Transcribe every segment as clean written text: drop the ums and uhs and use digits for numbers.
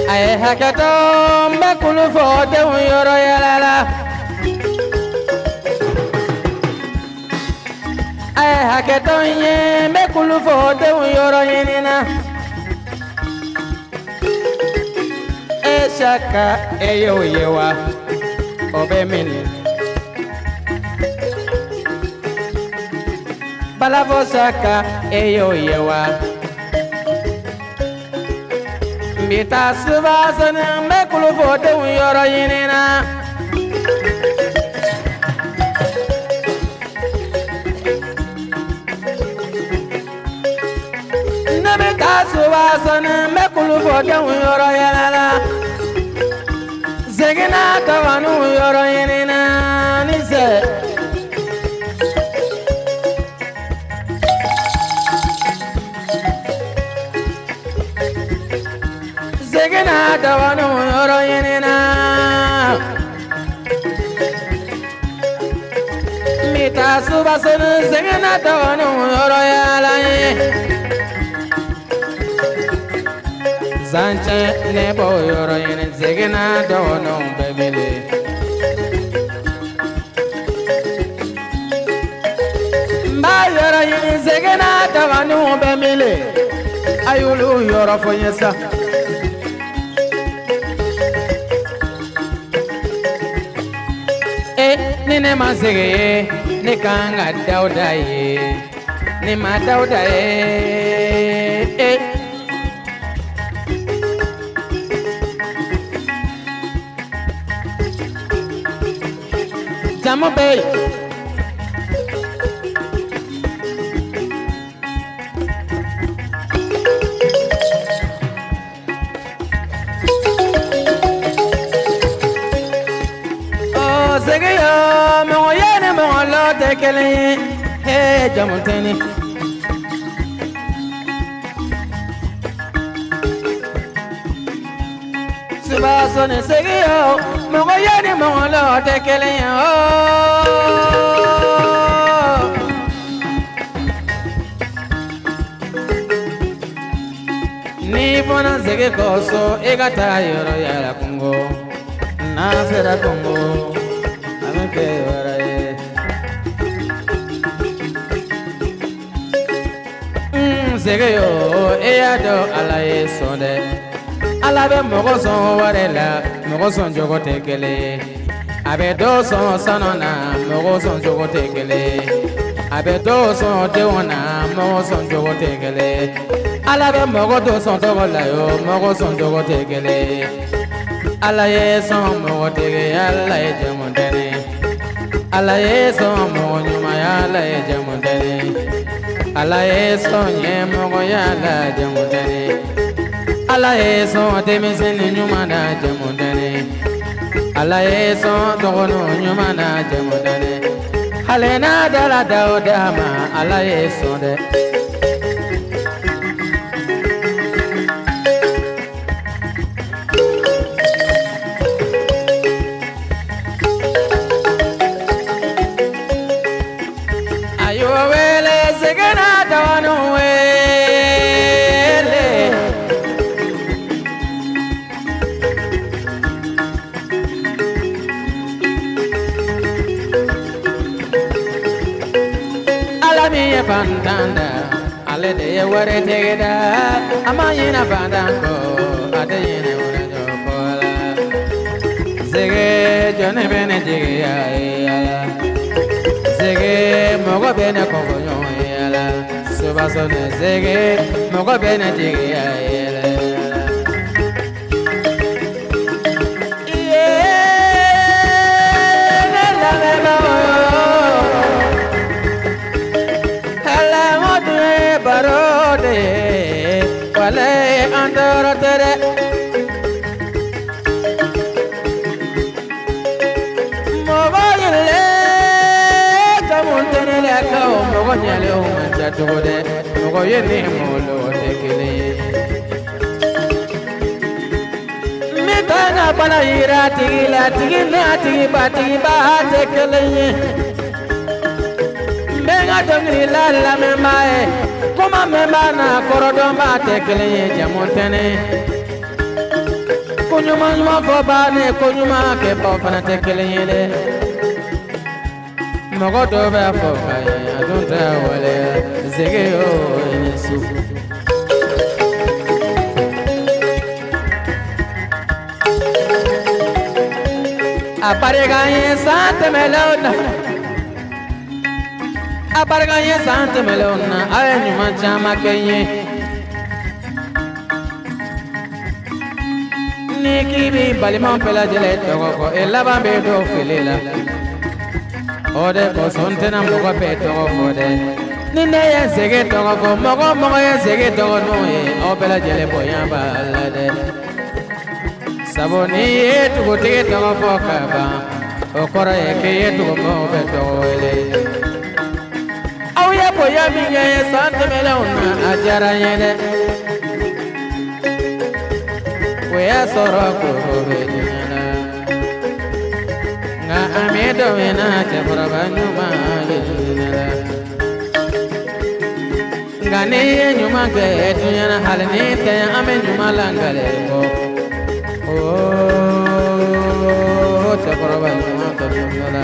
ay hakato mbakulu fote yoro yalala ay hakato ye mbakulu fote yoro yenina e shaka eyo yewa obemin balavo shaka eyo yewa Bita subasana mbekulu fote yoro yinina Nabita subasana mbekulu fote yoro yalala Zegina tawanu yoro yinina nise Zegina tawanu yoro yenina Mita subasunu zegina tawanu yoro yala Zanche nebo yoro yen zegina tawanu bebele Mba yoro yen zegina tawanu bebele Ayulu yoro fonyesa Nine masege ne kanga dauda ye ne ma dauda ye Jamo bay Oh sege yo tekele he jamuteni Subasone segiyo mogo yani mongolo tekele o Ni bona sege koso egata yoro yara kungo na sera kungo ameke wara Segeyo eyado alaye sonde alabe mogo son warela mogo son jogo tekele abe do son sanona mogo son jogo tekele abe do son dewana mogo son jogo tekele alabe mogo do son togola yo mogo son jogo tekele alaye son mogo tege alaye jamondene alaye son mogo nyuma alaye jamondene Alaye son ye mogo ya la jamundane Alaye son demiseni nyuma na jamundane Alaye son togono nyuma na jamundane Halena dala daudama alaye son de Bandanda, ale de ware tegeda, amayina bandango, adeyine wanajo kola. Zege jone bene jige ya, zege mogo bene kongonyo ya, subasone zege mogo bene jige ya. Wale andoro tere Mogoyele kamuntene leka o mogonyale o manjatode Mogoyele molo tekele Mitana bala ira tigila tigina tigiba tigiba tekele Menga dongri la la memae Kuma memba na korodoma tekele jamontene kunyuma nyuma fo bane kunyuma ke ba fana te kelen ye de mogo do be fo ka ye adun ta wale zege yo ni su aparega ye sante melona aparega ye sante melona ay nyuma chama kenye niki bi balimon pela jele togo ko elaba be do filela ode ko sonte na mogo pe togo fode nine ye sege togo ko mogo ye sege togo no ye o pela jele boya balade saboni ye tugo tege togo fo kaba o kora ye ke ye tugo mo be togo ele au ye boya mi ye sante melona ajara yede ya soro ko be nyana nga amedo wena te barabanu ma nyana nga ne nyuma ke nyana halne te ame nyuma langale ko o te barabanu ma te nyana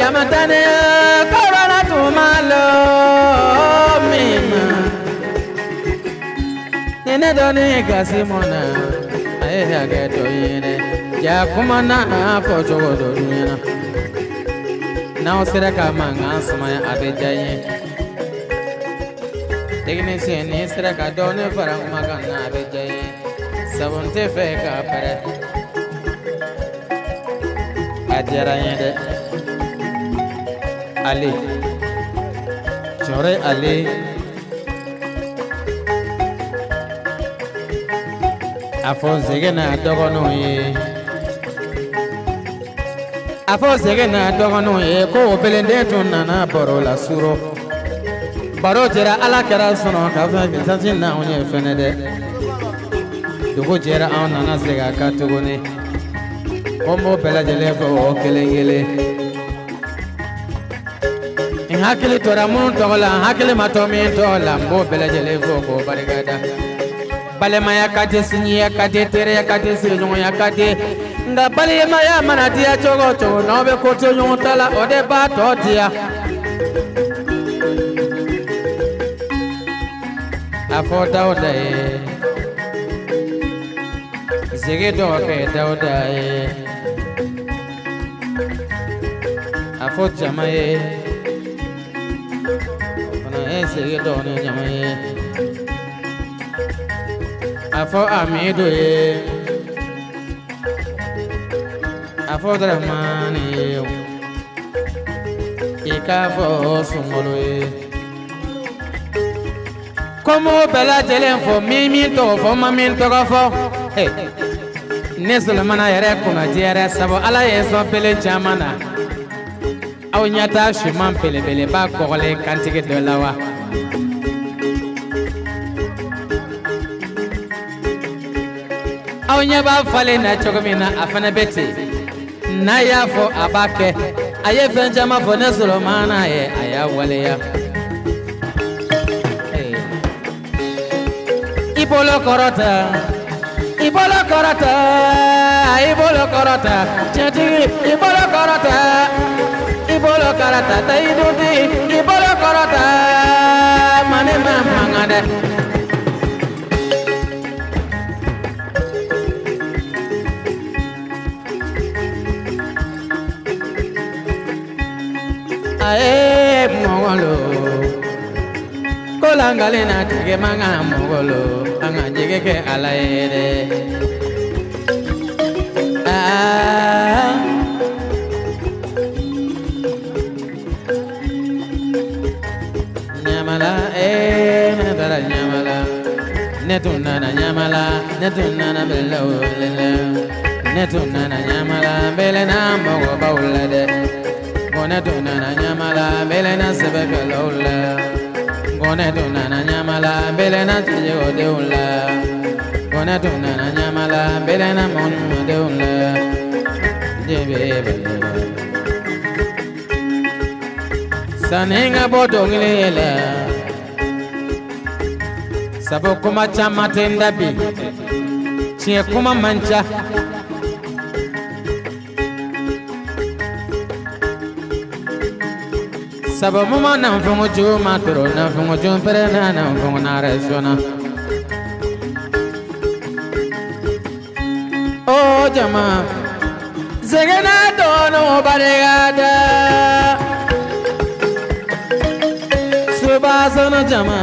jamatane korona tumalo mima nene doni gasimona aye hageto yene ya kumana afo jogodo yena na osira kama ngansuma ya abejaye technicien ni sira ka doni faranguma kana abejaye sabonte fe ka pare ajara yende Ali Chore Ali Afo zege na dogono ye Afo zege na dogono ye ko belende tunna na boro la suro baro jera ala kara sono ka fa bisanti na onye fenede dugo jera on na zega ka tugone komo bela jele fo kelengele hakili tora mun tola hakili matomi tola mbo bela jele foko barigada balema ya kate sinyi ya kate tere ya kate sinyo ya kate nga balema ya manatia chogo chogo na be koto nyontala ode ba totia afota ode zege do ke dauda afot jamae sege doni jamaye afo amido ye afo dramani ye ikafo sungolo ye komo bela jelen fo mimi to fo mamin to fo nesulmana yere kuna jere sabo ala yeso pele chamana aw nyata shiman pelebele ba kogole kantike de lawa aw nyaba fale na chogomina afana beti na yafo abake aye fenjama fo ne solomana ye aya wale ya ibolo korota chati ibolo korota ibolo karata taidudi ibolo karata mane mamangade ae mogolo kolangale na tige manga mogolo anga jege ke alaere nyamala medara nyamala netunana nyamala netunana belawlela netunana nyamala belena mogo bawlade netunana nyamala belena sebekalola netunana nyamala belena tijeodeula mona tunana nyamala belena mon madunla jebe saninga bodonglela sabo kuma chama tenda bi chie kuma mancha sabo mama nan fungu juma toro nan fungu jumpere nan fungu na resona oh jama zegena dono barigada subasana jama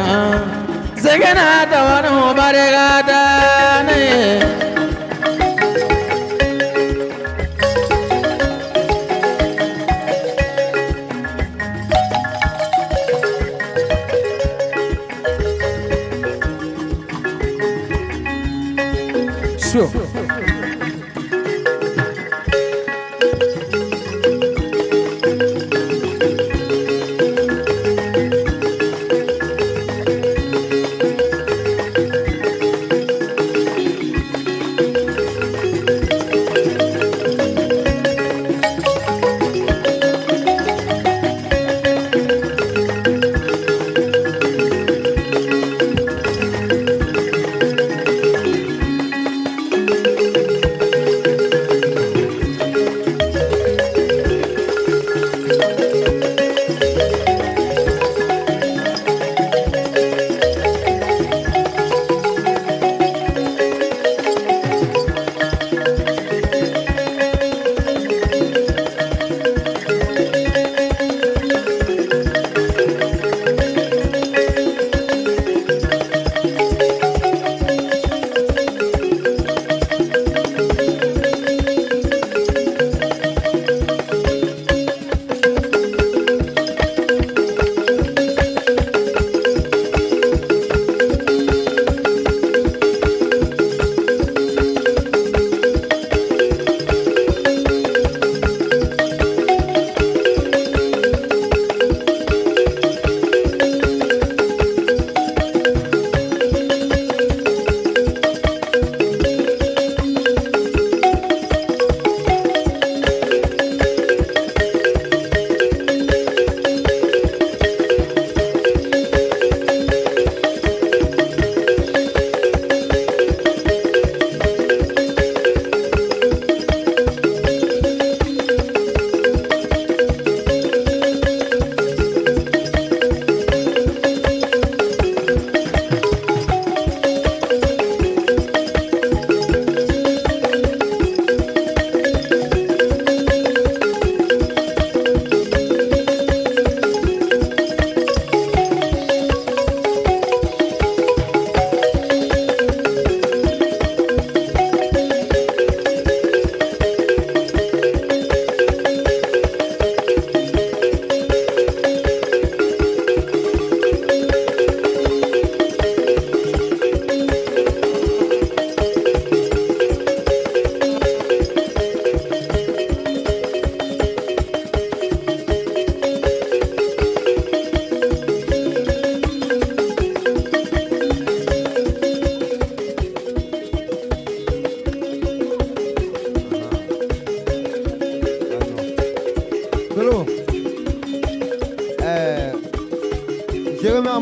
zegena dono barigada ne sure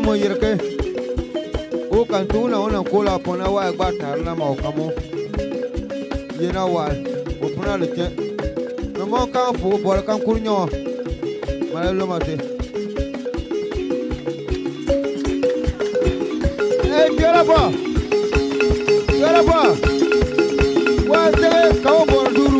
mo yirke o kan tuna ona kola pona wa gba tarna ma okamo yena wa o pona le ke no mo kan fu bor kan kurnyo mala lo mate biara ba wa te ka o bor duru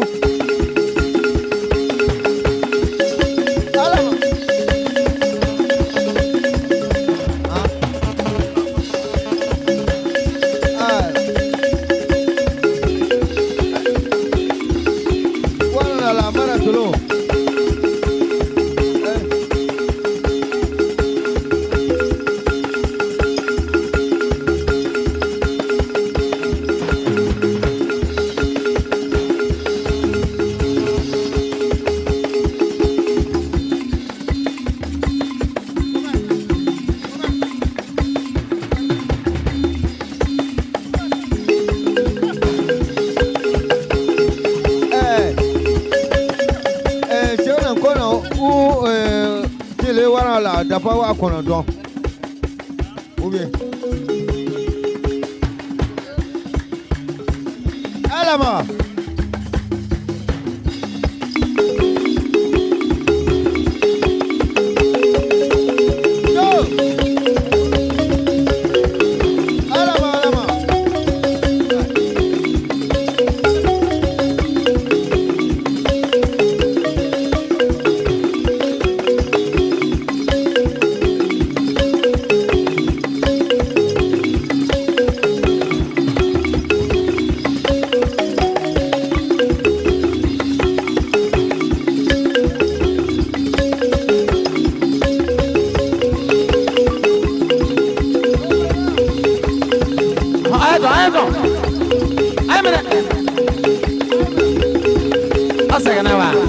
dapa wa kono don obi alama Asa kana wa